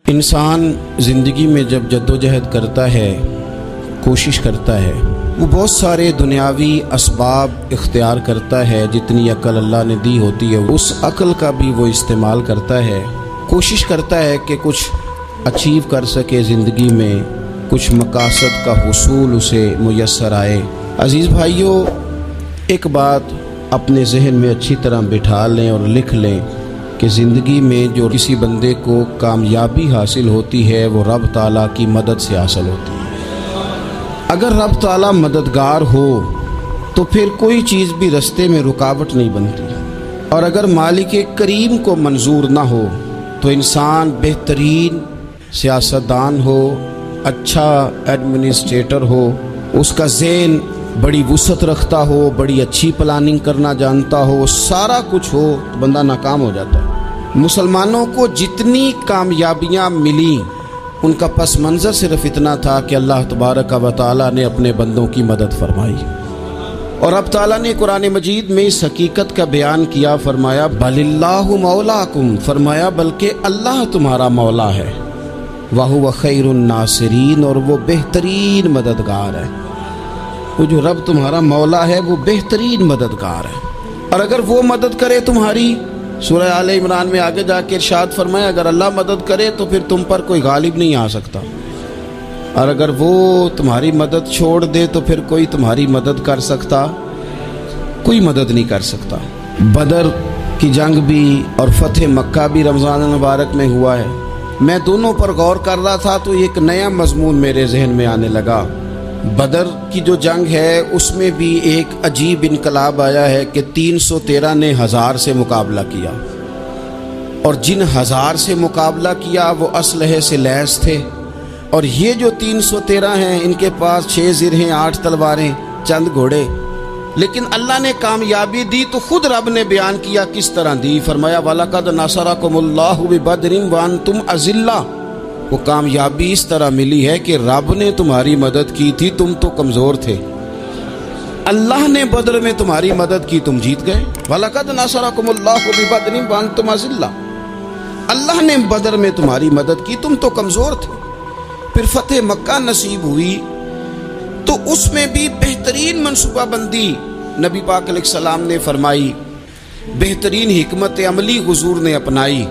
انسان زندگی میں جب جدوجہد کرتا ہے، کوشش کرتا ہے، وہ بہت سارے دنیاوی اسباب اختیار کرتا ہے۔ جتنی عقل اللہ نے دی ہوتی ہے اس عقل کا بھی وہ استعمال کرتا ہے، کوشش کرتا ہے کہ کچھ اچیو کر سکے زندگی میں، کچھ مقاصد کا حصول اسے میسر آئے۔ عزیز بھائیوں، ایک بات اپنے ذہن میں اچھی طرح بٹھا لیں اور لکھ لیں کہ زندگی میں جو کسی بندے کو کامیابی حاصل ہوتی ہے وہ رب تعالیٰ کی مدد سے حاصل ہوتی ہے۔ اگر رب تعالیٰ مددگار ہو تو پھر کوئی چیز بھی رستے میں رکاوٹ نہیں بنتی، اور اگر مالک کریم کو منظور نہ ہو تو انسان بہترین سیاستدان ہو، اچھا ایڈمنسٹریٹر ہو، اس کا ذہن بڑی وسعت رکھتا ہو، بڑی اچھی پلاننگ کرنا جانتا ہو، سارا کچھ ہو، تو بندہ ناکام ہو جاتا ہے۔ مسلمانوں کو جتنی کامیابیاں ملیں ان کا پس منظر صرف اتنا تھا کہ اللہ تبارک و تعالیٰ نے اپنے بندوں کی مدد فرمائی، اور اب تعالیٰ نے قرآن مجید میں اس حقیقت کا بیان کیا، فرمایا بل اللہ مولاکم، فرمایا بلکہ اللہ تمہارا مولا ہے، وَهُوَ خَيْرُ النَّاصِرِينَ، اور وہ بہترین مددگار ہے۔ وہ جو رب تمہارا مولا ہے وہ بہترین مددگار ہے، اور اگر وہ مدد کرے تمہاری، سورہ آل عمران میں آگے جا کے ارشاد فرمایا اگر اللہ مدد کرے تو پھر تم پر کوئی غالب نہیں آ سکتا، اور اگر وہ تمہاری مدد چھوڑ دے تو پھر کوئی تمہاری مدد کر سکتا؟ کوئی مدد نہیں کر سکتا۔ بدر کی جنگ بھی اور فتح مکہ بھی رمضان المبارک میں ہوا ہے۔ میں دونوں پر غور کر رہا تھا تو ایک نیا مضمون میرے ذہن میں آنے لگا۔ بدر کی جو جنگ ہے اس میں بھی ایک عجیب انقلاب آیا ہے کہ 313 نے 1000 سے مقابلہ کیا، اور جن 1000 سے مقابلہ کیا وہ اسلحے سے لیس تھے، اور یہ جو 313 ہیں ان کے پاس 6 زرہیں، 8 تلواریں، چند گھوڑے، لیکن اللہ نے کامیابی دی تو خود رب نے بیان کیا کس طرح دی، فرمایا وَلَقَدْ نَصَرَكُمُ اللَّهُ بِبَدْرٍ وَأَنْتُمْ أَذِلَّةٌ۔ وہ کامیابی اس طرح ملی ہے کہ رب نے تمہاری مدد کی تھی، تم تو کمزور تھے، اللہ نے بدر میں تمہاری مدد کی، تم جیت گئے۔ وَلَقَدْ نَصَرَكُمُ اللَّهُ بِبَدْرٍ وَأَنْتُمْ أَذِلَّةٌ، اللہ نے بدر میں تمہاری مدد کی، تم تو کمزور تھے۔ پھر فتح مکہ نصیب ہوئی تو اس میں بھی بہترین منصوبہ بندی نبی پاک علیہ السلام نے فرمائی، بہترین حکمت عملی حضور نے اپنائی،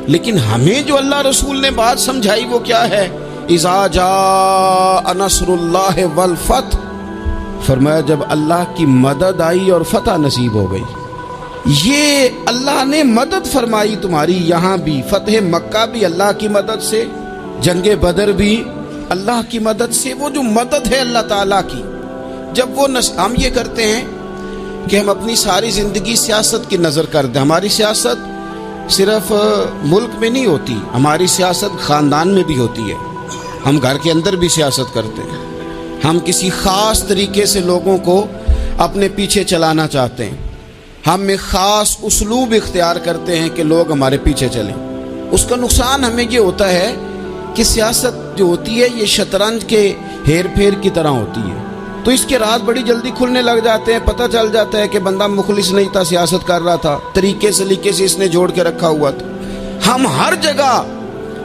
لیکن ہمیں جو اللہ رسول نے بات سمجھائی وہ کیا ہے؟ اذا جاء نصر اللہ والفتح، فرمایا جب اللہ کی مدد آئی اور فتح نصیب ہو گئی۔ یہ اللہ نے مدد فرمائی تمہاری، یہاں بھی فتح مکہ بھی اللہ کی مدد سے، جنگ بدر بھی اللہ کی مدد سے۔ وہ جو مدد ہے اللہ تعالیٰ کی، جب وہ ہم یہ کرتے ہیں کہ ہم اپنی ساری زندگی سیاست کی نظر کر دیں، ہماری سیاست صرف ملک میں نہیں ہوتی، ہماری سیاست خاندان میں بھی ہوتی ہے، ہم گھر کے اندر بھی سیاست کرتے ہیں، ہم کسی خاص طریقے سے لوگوں کو اپنے پیچھے چلانا چاہتے ہیں، ہم ایک خاص اسلوب اختیار کرتے ہیں کہ لوگ ہمارے پیچھے چلیں۔ اس کا نقصان ہمیں یہ ہوتا ہے کہ سیاست جو ہوتی ہے یہ شطرنج کے ہیر پھیر کی طرح ہوتی ہے، تو اس کے راز بڑی جلدی کھلنے لگ جاتے ہیں، پتہ چل جاتا ہے کہ بندہ مخلص نہیں تھا، سیاست کر رہا تھا، طریقے سلیقے سے اس نے جوڑ کے رکھا ہوا تھا۔ ہم ہر جگہ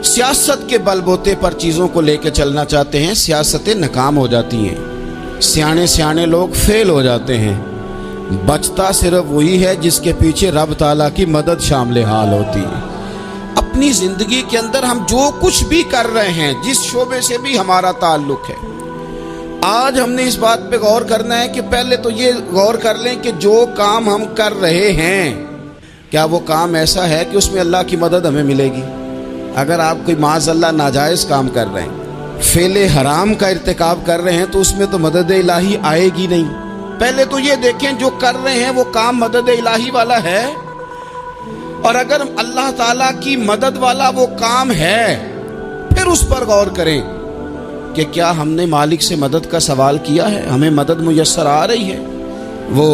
سیاست کے بل بوتے پر چیزوں کو لے کے چلنا چاہتے ہیں، سیاستیں ناکام ہو جاتی ہیں، سیانے لوگ فیل ہو جاتے ہیں، بچتا صرف وہی ہے جس کے پیچھے رب تعالیٰ کی مدد شامل حال ہوتی ہے۔ اپنی زندگی کے اندر ہم جو کچھ بھی کر رہے ہیں، جس شعبے سے بھی ہمارا تعلق ہے، آج ہم نے اس بات پہ غور کرنا ہے کہ پہلے تو یہ غور کر لیں کہ جو کام ہم کر رہے ہیں کیا وہ کام ایسا ہے کہ اس میں اللہ کی مدد ہمیں ملے گی؟ اگر آپ کوئی معاذ اللہ ناجائز کام کر رہے ہیں، فعل حرام کا ارتکاب کر رہے ہیں، تو اس میں تو مدد الہی آئے گی نہیں۔ پہلے تو یہ دیکھیں جو کر رہے ہیں وہ کام مدد الہی والا ہے، اور اگر اللہ تعالیٰ کی مدد والا وہ کام ہے پھر اس پر غور کریں کہ کیا ہم نے مالک سے مدد کا سوال کیا ہے، ہمیں مدد میسر آ رہی ہے۔ وہ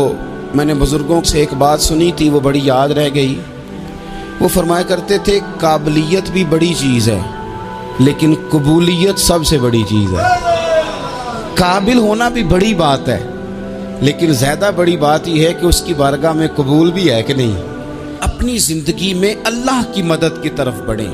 میں نے بزرگوں سے ایک بات سنی تھی، وہ بڑی یاد رہ گئی۔ وہ فرمایا کرتے تھے قابلیت بھی بڑی چیز ہے لیکن قبولیت سب سے بڑی چیز ہے۔ قابل ہونا بھی بڑی بات ہے لیکن زیادہ بڑی بات یہ ہے کہ اس کی بارگاہ میں قبول بھی ہے کہ نہیں۔ اپنی زندگی میں اللہ کی مدد کی طرف بڑھیں،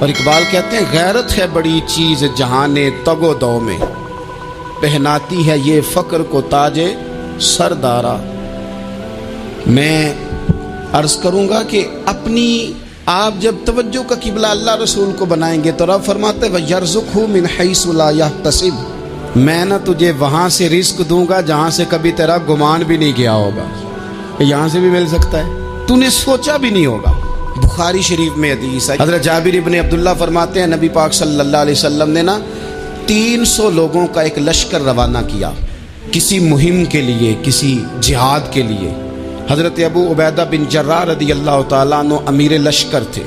اور اقبال کہتے ہیں غیرت ہے بڑی چیز جہان تگ و دو میں، پہناتی ہے یہ فقر کو تاج سردارا۔ میں عرض کروں گا کہ اپنی آپ جب توجہ کا قبلہ اللہ رسول کو بنائیں گے تو رب فرماتے ہیں وَيَرْزُقْهُ مِنْ حَيْثُ لَا يَحْتَسِبُ، میں نہ تجھے وہاں سے رزق دوں گا جہاں سے کبھی تیرا گمان بھی نہیں کیا ہوگا کہ یہاں سے بھی مل سکتا ہے، تو نے سوچا بھی نہیں ہوگا۔ بخاری شریف میں حدیث ہے، حضرت جابر ابن عبداللہ فرماتے ہیں نبی پاک صلی اللہ علیہ وسلم نے 300 لوگوں کا ایک لشکر روانہ کیا کسی مہم کے لیے، کسی جہاد کے لیے۔ حضرت ابو عبیدہ بن جراح رضی اللہ تعالیٰ عنہ امیر لشکر تھے۔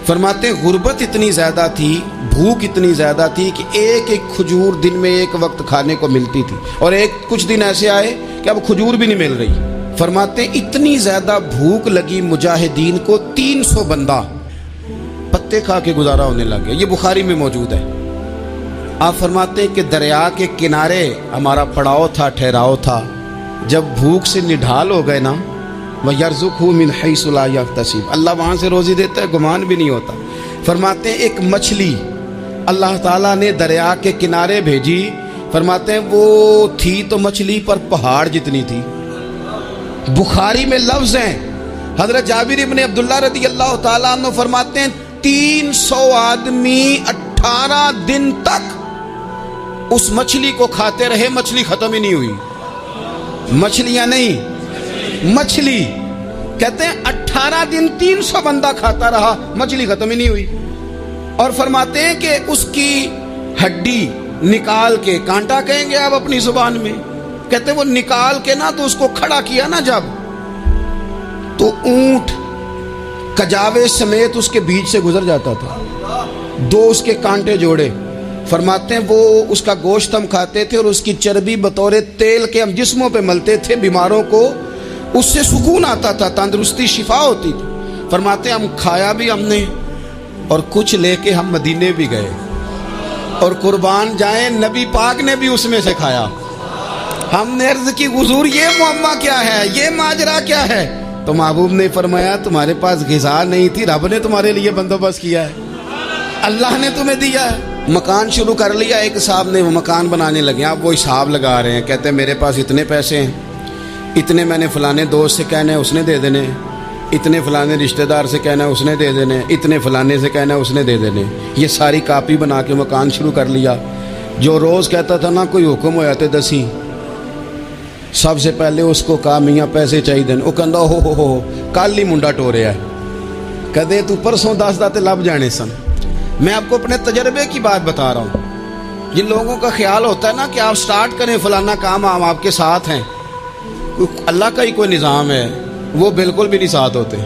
فرماتے ہیں غربت اتنی زیادہ تھی، بھوک اتنی زیادہ تھی کہ ایک ایک کھجور دن میں ایک وقت کھانے کو ملتی تھی، اور کچھ دن ایسے آئے کہ اب کھجور بھی نہیں مل رہی۔ فرماتے ہیں اتنی زیادہ بھوک لگی مجاہدین کو 300 بندہ پتے کھا کے گزارا ہونے لگے۔ یہ بخاری میں موجود ہے۔ آپ فرماتے ہیں کہ دریا کے کنارے ہمارا پڑاؤ تھا، ٹھہراؤ تھا، جب بھوک سے نڈھال ہو گئے نا وَيَرْزُقْهُ مِنْ حَيْثُ لَا يَحْتَسِبُ، اللہ وہاں سے روزی دیتا ہے، گمان بھی نہیں ہوتا۔ فرماتے ہیں ایک مچھلی اللہ تعالیٰ نے دریا کے کنارے بھیجی، فرماتے ہیں وہ تھی تو مچھلی پر پہاڑ جتنی تھی۔ بخاری میں لفظ ہیں، حضرت جابر ابن عبداللہ رضی اللہ تعالیٰ عنہ فرماتے ہیں 300 آدمی 18 دن تک اس مچھلی کو کھاتے رہے، مچھلی ختم ہی نہیں ہوئی۔ مچھلیاں نہیں، مچھلی کہتے ہیں 18 دن 300 بندہ کھاتا رہا، مچھلی ختم ہی نہیں ہوئی۔ اور فرماتے ہیں کہ اس کی ہڈی نکال کے، کانٹا کہیں گے آپ اپنی زبان میں، کہتے ہیں وہ نکال کے نا تو اس کو کھڑا کیا نا جب، تو اونٹ کجاوے سمیت اس کے بیچ سے گزر جاتا تھا، 2 اس کے کانٹے جوڑے۔ فرماتے ہیں وہ اس کا گوشت ہم کھاتے تھے اور اس کی چربی بطور تیل کے ہم جسموں پہ ملتے تھے، بیماروں کو اس سے سکون آتا تھا، تندرستی شفا ہوتی تھی۔ فرماتے ہیں ہم کھایا بھی ہم نے، اور کچھ لے کے ہم مدینے بھی گئے، اور قربان جائیں نبی پاک نے بھی اس میں سے کھایا۔ ہم نے عرض کی حضور یہ معمہ کیا ہے، یہ ماجرا کیا ہے؟ تو محبوب نے فرمایا تمہارے پاس غذا نہیں تھی، رب نے تمہارے لیے بندوبست کیا ہے، اللہ نے تمہیں دیا ہے۔ مکان شروع کر لیا، ایک صاحب نے وہ مکان بنانے لگے، آپ وہ حساب لگا رہے ہیں، کہتے ہیں میرے پاس اتنے پیسے ہیں، اتنے میں نے فلانے دوست سے کہنا ہے اس نے دے دینے، اتنے فلانے رشتہ دار سے کہنا ہے اس نے دے دینے، اتنے فلانے سے کہنا ہے اس نے دے دینے۔ یہ ساری کاپی بنا کے مکان شروع کر لیا۔ جو روز کہتا تھا نا کوئی حکم ہو جاتے 10 سب سے پہلے اس کو کہا میاں پیسے چاہیے دن، وہ کہندا ہو کل ہی منڈا ٹوریا ہے، کہتے تو پرسوں 10 داتے لب جانے سن۔ میں آپ کو اپنے تجربے کی بات بتا رہا ہوں۔ جن لوگوں کا خیال ہوتا ہے نا کہ آپ سٹارٹ کریں فلانا کام، ہم آپ کے ساتھ ہیں، اللہ کا ہی کوئی نظام ہے، وہ بالکل بھی نہیں ساتھ ہوتے۔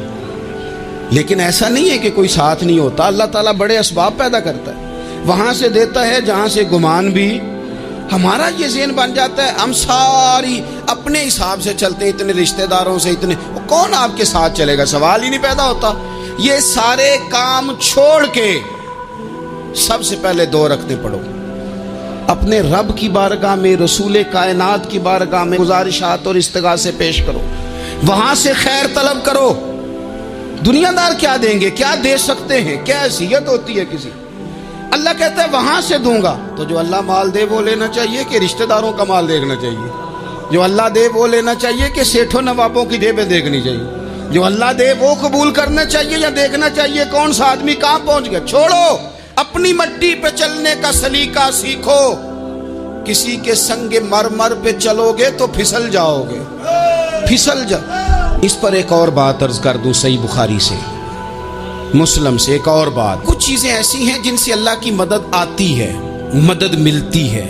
لیکن ایسا نہیں ہے کہ کوئی ساتھ نہیں ہوتا، اللہ تعالیٰ بڑے اسباب پیدا کرتا ہے، وہاں سے دیتا ہے جہاں سے گمان بھی۔ ہمارا یہ ذہن بن جاتا ہے ہم ساری اپنے حساب سے چلتے ہیں، اتنے رشتہ داروں سے، اتنے کون آپ کے ساتھ چلے گا، سوال ہی نہیں پیدا ہوتا۔ یہ سارے کام چھوڑ کے سب سے پہلے 2 رکعتیں پڑھو، اپنے رب کی بارگاہ میں، رسول کائنات کی بارگاہ میں گزارشات اور استغاثے پیش کرو، وہاں سے خیر طلب کرو۔ دنیا دار کیا دیں گے، کیا دے سکتے ہیں، کیا حیثیت ہوتی ہے کسی، اللہ کہتا ہے وہاں سے دوں گا۔ تو جو اللہ مال دے وہ لینا چاہیے کہ رشتہ داروں کا مال دیکھنا چاہیے؟ جو اللہ دے وہ لینا چاہیے کہ سیٹھوں نوابوں کی جیبیں دیکھنی چاہیے؟ جو اللہ دے وہ قبول کرنا چاہیے یا دیکھنا چاہیے کون سا آدمی کہاں پہنچ گیا؟ چھوڑو، اپنی مٹی پہ چلنے کا سلیقہ سیکھو۔ کسی کے سنگ مرمر پہ چلو گے تو پھسل جاؤ گے، پھسل جاؤ۔ اس پر ایک اور بات عرض کر دوں، صحیح بخاری سے، مسلم سے ایک اور بات۔ کچھ چیزیں ایسی ہیں جن سے اللہ کی مدد آتی ہے، مدد ملتی ہے۔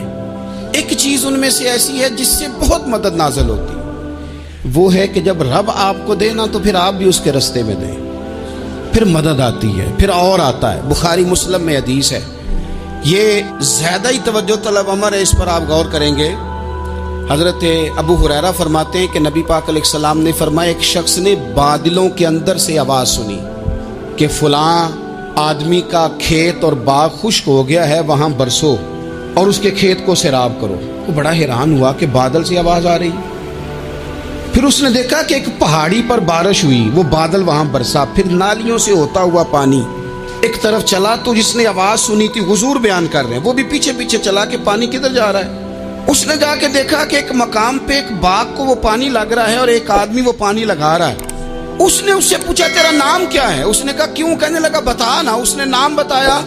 ایک چیز ان میں سے ایسی ہے جس سے بہت مدد نازل ہوتی ہے، وہ ہے کہ جب رب آپ کو دے نا تو پھر آپ بھی اس کے رستے میں دیں، پھر مدد آتی ہے، پھر اور آتا ہے۔ بخاری مسلم میں حدیث ہے، یہ زیادہ ہی توجہ طلب امر ہے، اس پر آپ غور کریں گے۔ حضرت ابو ہریرہ فرماتے ہیں کہ نبی پاک علیہ السلام نے فرمایا ایک شخص نے بادلوں کے اندر سے آواز سنی کہ فلاں آدمی کا کھیت اور باغ خشک ہو گیا ہے، وہاں برسو اور اس کے کھیت کو سیراب کرو۔ وہ بڑا حیران ہوا کہ بادل سے آواز آ رہی۔ پھر اس نے دیکھا کہ ایک پہاڑی پر بارش ہوئی، وہ بادل وہاں برسا، پھر نالیوں سے ہوتا ہوا پانی ایک طرف چلا تو جس نے آواز سنی تھی حضور بیان کر رہے ہیں، وہ بھی پیچھے پیچھے چلا کہ پانی کدھر جا رہا ہے۔ اس نے جا کے دیکھا کہ ایک مقام پہ ایک باغ کو وہ پانی لگ رہا ہے اور ایک آدمی وہ پانی لگا رہا ہے۔ اس نے اس سے پوچھا تیرا نام کیا ہے؟ اس نے کہا کیوں؟ کہنے لگا بتا نا۔ اس نے نام بتایا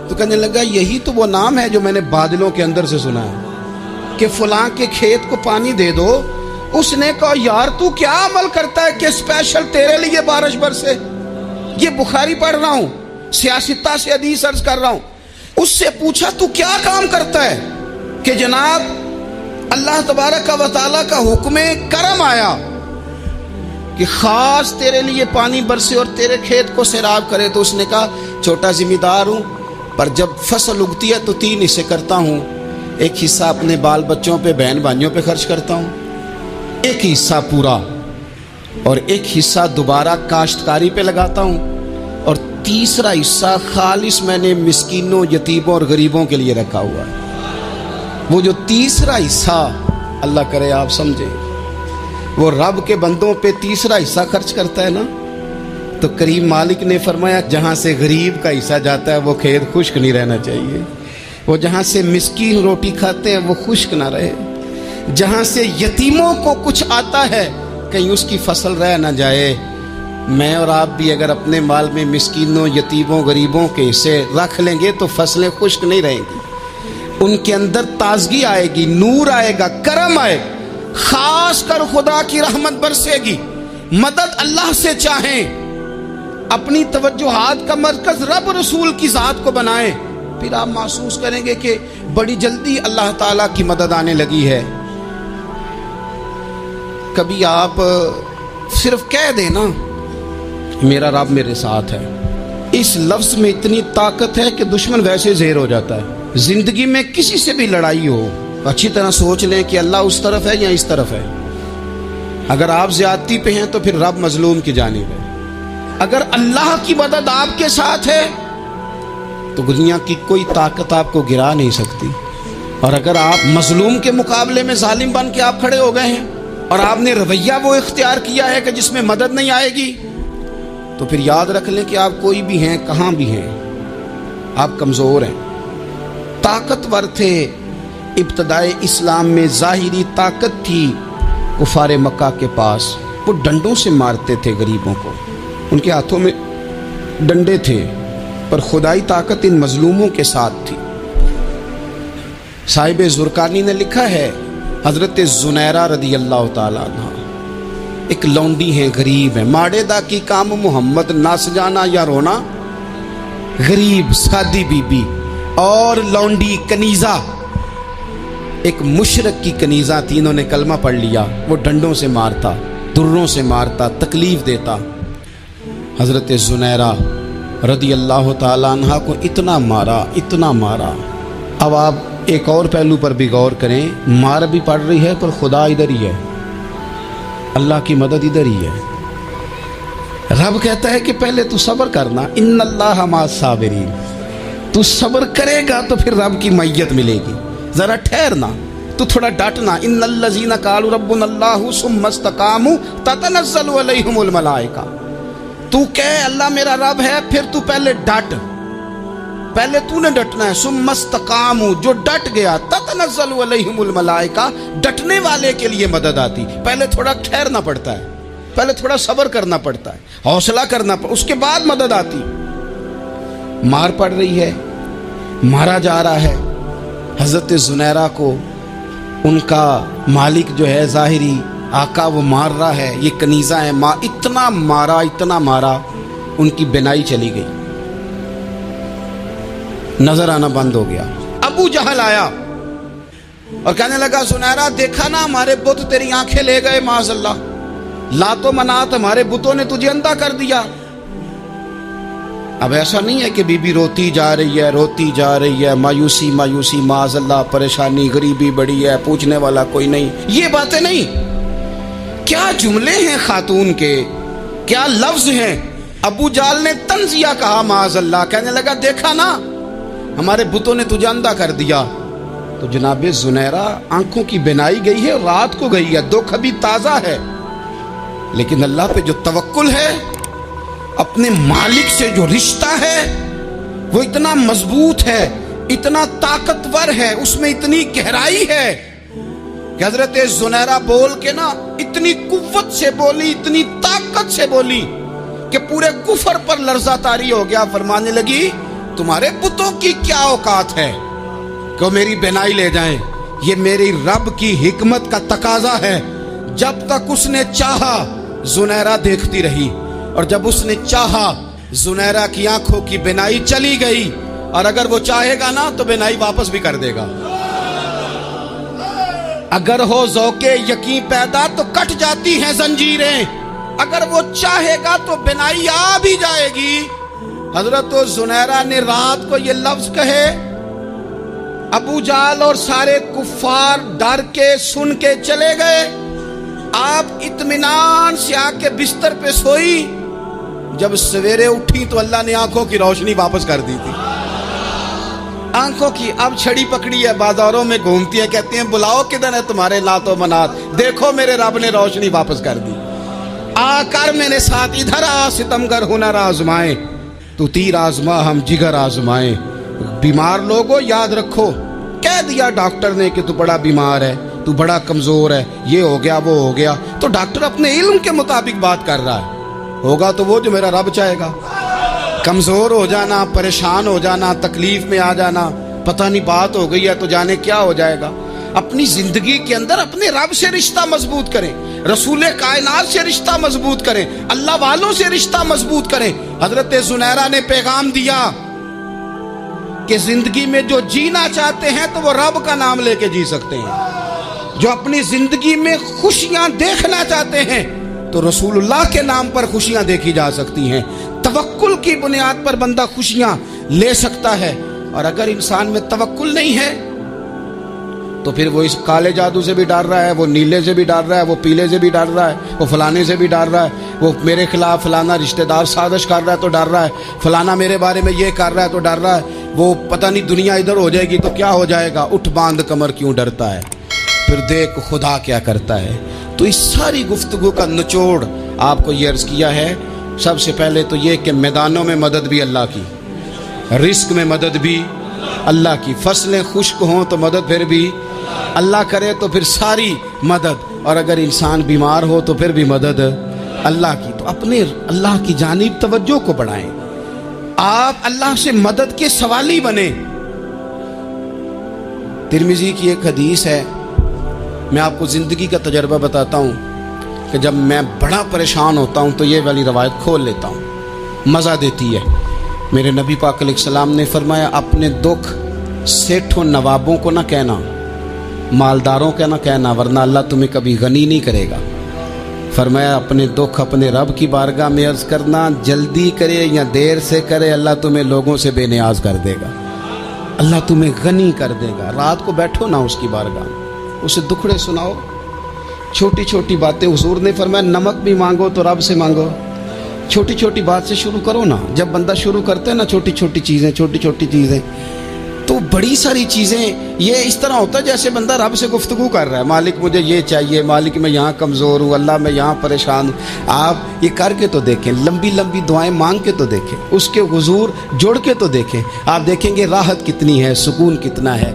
تو کہنے لگا یہی تو وہ نام ہے جو میں نے بادلوں کے اندر سے سنا ہے کہ فلاں کے کھیت کو پانی دے دو۔ اس نے کہا یار تو کیا عمل کرتا ہے کہ اسپیشل تیرے لیے بارش برسے؟ یہ بخاری پڑھ رہا ہوں، سیاستہ سے حدیث عرض کر رہا ہوں۔ اس سے پوچھا تو کیا کام کرتا ہے کہ جناب اللہ تبارک و تعالیٰ کا حکم کرم آیا کہ خاص تیرے لیے پانی برسے اور تیرے کھیت کو سیراب کرے؟ تو اس نے کہا چھوٹا ذمہ دار ہوں، پر جب فصل اگتی ہے تو 3 حصے کرتا ہوں۔ ایک حصہ اپنے بال بچوں پہ، بہن بھائیوں پہ خرچ کرتا ہوں، ایک حصہ پورا، اور ایک حصہ دوبارہ کاشتکاری پہ لگاتا ہوں، اور تیسرا حصہ خالص میں نے مسکینوں، یتیموں اور غریبوں کے لیے رکھا ہوا ہے۔ وہ جو تیسرا حصہ اللہ کرے آپ سمجھیں، وہ رب کے بندوں پہ تیسرا حصہ خرچ کرتا ہے نا، تو کریم مالک نے فرمایا جہاں سے غریب کا حصہ جاتا ہے وہ کھیت خشک نہیں رہنا چاہیے، وہ جہاں سے مسکین روٹی کھاتے ہیں وہ خشک نہ رہے، جہاں سے یتیموں کو کچھ آتا ہے کہیں اس کی فصل رہ نہ جائے۔ میں اور آپ بھی اگر اپنے مال میں مسکینوں، یتیموں، غریبوں کے حصے رکھ لیں گے تو فصلیں خشک نہیں رہیں گی، ان کے اندر تازگی آئے گی، نور آئے گا، کرم آئے گا، خاص کر خدا کی رحمت برسے گی۔ مدد اللہ سے چاہیں، اپنی توجہات کا مرکز رب رسول کی ذات کو بنائیں، پھر آپ محسوس کریں گے کہ بڑی جلدی اللہ تعالیٰ کی مدد آنے لگی ہے۔ کبھی آپ صرف کہہ دیں نا میرا رب میرے ساتھ ہے، اس لفظ میں اتنی طاقت ہے کہ دشمن ویسے زہر ہو جاتا ہے۔ زندگی میں کسی سے بھی لڑائی ہو، اچھی طرح سوچ لیں کہ اللہ اس طرف ہے یا اس طرف ہے۔ اگر آپ زیادتی پہ ہیں تو پھر رب مظلوم کی جانب ہے۔ اگر اللہ کی مدد آپ کے ساتھ ہے تو دنیا کی کوئی طاقت آپ کو گرا نہیں سکتی، اور اگر آپ مظلوم کے مقابلے میں ظالم بن کے آپ کھڑے ہو گئے ہیں اور آپ نے رویہ وہ اختیار کیا ہے کہ جس میں مدد نہیں آئے گی، تو پھر یاد رکھ لیں کہ آپ کوئی بھی ہیں، کہاں بھی ہیں، آپ کمزور ہیں۔ طاقتور تھے ابتدائے اسلام میں، ظاہری طاقت تھی کفار مکہ کے پاس، وہ ڈنڈوں سے مارتے تھے غریبوں کو، ان کے ہاتھوں میں ڈنڈے تھے، پر خدائی طاقت ان مظلوموں کے ساتھ تھی۔ صاحب زرقانی نے لکھا ہے حضرت زنیرہ رضی اللہ تعالیٰ عنہ ایک لونڈی ہیں، غریب ہیں، ماڑے دا کی کام محمد نس جانا یا رونا، غریب سادی بی بی اور لونڈی کنیزہ، ایک مشرک کی کنیزہ تھی، انہوں نے کلمہ پڑھ لیا، وہ ڈنڈوں سے مارتا، دروں سے مارتا، تکلیف دیتا۔ حضرت زنیرہ رضی اللہ تعالیٰ عنہ کو اتنا مارا، اتنا مارا۔ اب آپ ایک اور پہلو پر بھی غور کریں، مار بھی پڑ رہی ہے پر خدا ادھر ہی ہے، اللہ کی مدد ادھر ہی ہے۔ رب کہتا ہے کہ پہلے تو صبر کرنا، ان اللہ مع الصابرین، تو صبر کرے گا تو پھر رب کی معیت ملے گی، ذرا ٹھہرنا، تو تھوڑا ڈٹنا۔ ان الذین قالوا ربنا اللہ ثم استقاموا تتنزل علیہم الملائکہ، تو کہے اللہ میرا رب ہے، پھر تو پہلے ڈٹ، پہلے تو نے ڈٹنا ہے۔ ثم استقاموا، جو ڈٹ گیا، تتنزل علیہم الملائکہ، ڈٹنے والے کے لیے مدد آتی، پہلے تھوڑا ٹھہرنا پڑتا ہے، پہلے تھوڑا صبر کرنا پڑتا ہے، حوصلہ کرنا پڑتا، اس کے بعد مدد آتی۔ مار پڑ رہی ہے، مارا جا رہا ہے حضرت زنیرہ کو، ان کا مالک جو ہے ظاہری آقا وہ مار رہا ہے، یہ کنیزہ ہے، اتنا مارا، اتنا مارا، ان کی بینائی چلی گئی، نظر آنا بند ہو گیا۔ ابو جہل آیا اور کہنے لگا زنیرہ دیکھا نا ہمارے بت تیری آنکھیں لے گئے، معاذ اللہ، لات و منات ہمارے بتوں نے تجھے اندھا کر دیا۔ اب ایسا نہیں ہے کہ بی بی روتی جا رہی ہے، روتی جا رہی ہے، مایوسی مایوسی، معاذ اللہ، پریشانی، غریبی بڑی ہے، پوچھنے والا کوئی نہیں، یہ باتیں نہیں۔ کیا جملے ہیں خاتون کے، کیا لفظ ہیں۔ ابو جہل نے تنزیہ کہا، معاذ اللہ، کہنے لگا دیکھا نا ہمارے بتوں نے تجھے اندھا کر دیا۔ تو جناب زنیرہ آنکھوں کی بینائی گئی ہے، رات کو گئی ہے، دکھ ابھی تازہ ہے، لیکن اللہ پہ جو توکل ہے، اپنے مالک سے جو رشتہ ہے، وہ اتنا مضبوط ہے، اتنا طاقتور ہے، اس میں اتنی گہرائی ہے کہ حضرت زنیرہ بول کے نا اتنی قوت سے بولی، اتنی طاقت سے بولی کہ پورے کفر پر لرزہ طاری ہو گیا۔ فرمانے لگی تمہارے بتوں کی کیا اوقات ہے کہ وہ میری بینائی لے جائیں؟ یہ میری رب کی حکمت کا تقاضا ہے۔ جب تک اس نے چاہا زنیرہ دیکھتی رہی، اور جب اس نے چاہا زنیرہ کی آنکھوں کی بینائی چلی گئی، اور اگر وہ چاہے گا نا تو بینائی واپس بھی کر دے گا۔ اگر ہو ذوق یقین پیدا تو کٹ جاتی ہیں زنجیریں، اگر وہ چاہے گا تو بینائی آ بھی جائے گی۔ حضرت زنیرہ نے رات کو یہ لفظ کہے، ابو جہل اور سارے کفار ڈر کے سن کے چلے گئے، آپ اطمینان سے آ کے بستر پہ سوئی۔ جب سویرے اٹھی تو اللہ نے آنکھوں کی روشنی واپس کر دی تھی۔ آنکھوں کی اب چھڑی پکڑی ہے، بازاروں میں گھومتی ہے، کہتے ہیں بلاؤ کدھر ہے تمہارے لات و منات، دیکھو میرے رب نے روشنی واپس کر دی۔ آ کر میرے ساتھ ادھر آ، ستمگر ہنر آزمائیں، تو تیر آزما ہم جگر آزمائیں۔ بیمار لوگوں یاد رکھو، کہہ دیا ڈاکٹر نے کہ تو بڑا بیمار ہے، تو بڑا کمزور ہے، یہ ہو گیا وہ ہو گیا، تو ڈاکٹر اپنے علم کے مطابق بات کر رہا ہے، ہوگا تو وہ جو میرا رب چاہے گا۔ کمزور ہو جانا، پریشان ہو جانا، تکلیف میں آ جانا، پتہ نہیں بات ہو گئی ہے تو جانے کیا ہو جائے گا۔ اپنی زندگی کے اندر اپنے رب سے رشتہ مضبوط کریں، رسول کائنات سے رشتہ مضبوط کریں، اللہ والوں سے رشتہ مضبوط کریں۔ حضرت زنیرہ نے پیغام دیا کہ زندگی میں جو جینا چاہتے ہیں تو وہ رب کا نام لے کے جی سکتے ہیں، جو اپنی زندگی میں خوشیاں دیکھنا چاہتے ہیں تو رسول اللہ کے نام پر خوشیاں دیکھی جا سکتی ہیں۔ توکل کی بنیاد پر بندہ خوشیاں لے سکتا ہے، اور اگر انسان میں توکل نہیں ہے تو پھر وہ اس کالے جادو سے بھی ڈر رہا ہے، وہ نیلے سے بھی ڈر رہا ہے، وہ پیلے سے بھی ڈر رہا ہے، وہ فلانے سے بھی ڈر رہا ہے، وہ میرے خلاف فلانا رشتہ دار سازش کر رہا ہے تو ڈر رہا ہے، فلانا میرے بارے میں یہ کر رہا ہے تو ڈر رہا ہے، وہ پتہ نہیں دنیا ادھر ہو جائے گی تو کیا ہو جائے گا، اٹھ باندھ کمر کیوں ڈرتا ہے، پھر دیکھ خدا کیا کرتا ہے۔ تو اس ساری گفتگو کا نچوڑ آپ کو یہ عرض کیا ہے، سب سے پہلے تو یہ کہ میدانوں میں مدد بھی اللہ کی، رزق میں مدد بھی اللہ کی، فصلیں خشک ہوں تو مدد پھر بھی اللہ کرے، تو پھر ساری مدد، اور اگر انسان بیمار ہو تو پھر بھی مدد اللہ کی۔ تو اپنے اللہ کی جانب توجہ کو بڑھائیں، آپ اللہ سے مدد کے سوالی بنیں۔ ترمذی کی ایک حدیث ہے، میں آپ کو زندگی کا تجربہ بتاتا ہوں کہ جب میں بڑا پریشان ہوتا ہوں تو یہ والی روایت کھول لیتا ہوں، مزہ دیتی ہے۔ میرے نبی پاک علیہ السلام نے فرمایا اپنے دکھ سیٹھوں نوابوں کو نہ کہنا، مالداروں کا نہ کہنا، ورنہ اللہ تمہیں کبھی غنی نہیں کرے گا۔ فرمایا اپنے دکھ اپنے رب کی بارگاہ میں عرض کرنا، جلدی کرے یا دیر سے کرے اللہ تمہیں لوگوں سے بے نیاز کر دے گا، اللہ تمہیں غنی کر دے گا۔ رات کو بیٹھو نا اس کی بارگاہ، اسے دکھڑے سناؤ، چھوٹی چھوٹی باتیں۔ حضور نے فرمایا نمک بھی مانگو تو رب سے مانگو، چھوٹی چھوٹی بات سے شروع کرو نا۔ جب بندہ شروع کرتا ہے نا چھوٹی چھوٹی چیزیں تو بڑی ساری چیزیں یہ اس طرح ہوتا ہے جیسے بندہ رب سے گفتگو کر رہا ہے، مالک مجھے یہ چاہیے، مالک میں یہاں کمزور ہوں، اللہ میں یہاں پریشان ہوں۔ آپ یہ کر کے تو دیکھیں، لمبی لمبی دعائیں مانگ کے تو دیکھیں، اس کے حضور جوڑ کے تو دیکھیں، آپ دیکھیں گے راحت کتنی ہے، سکون کتنا ہے۔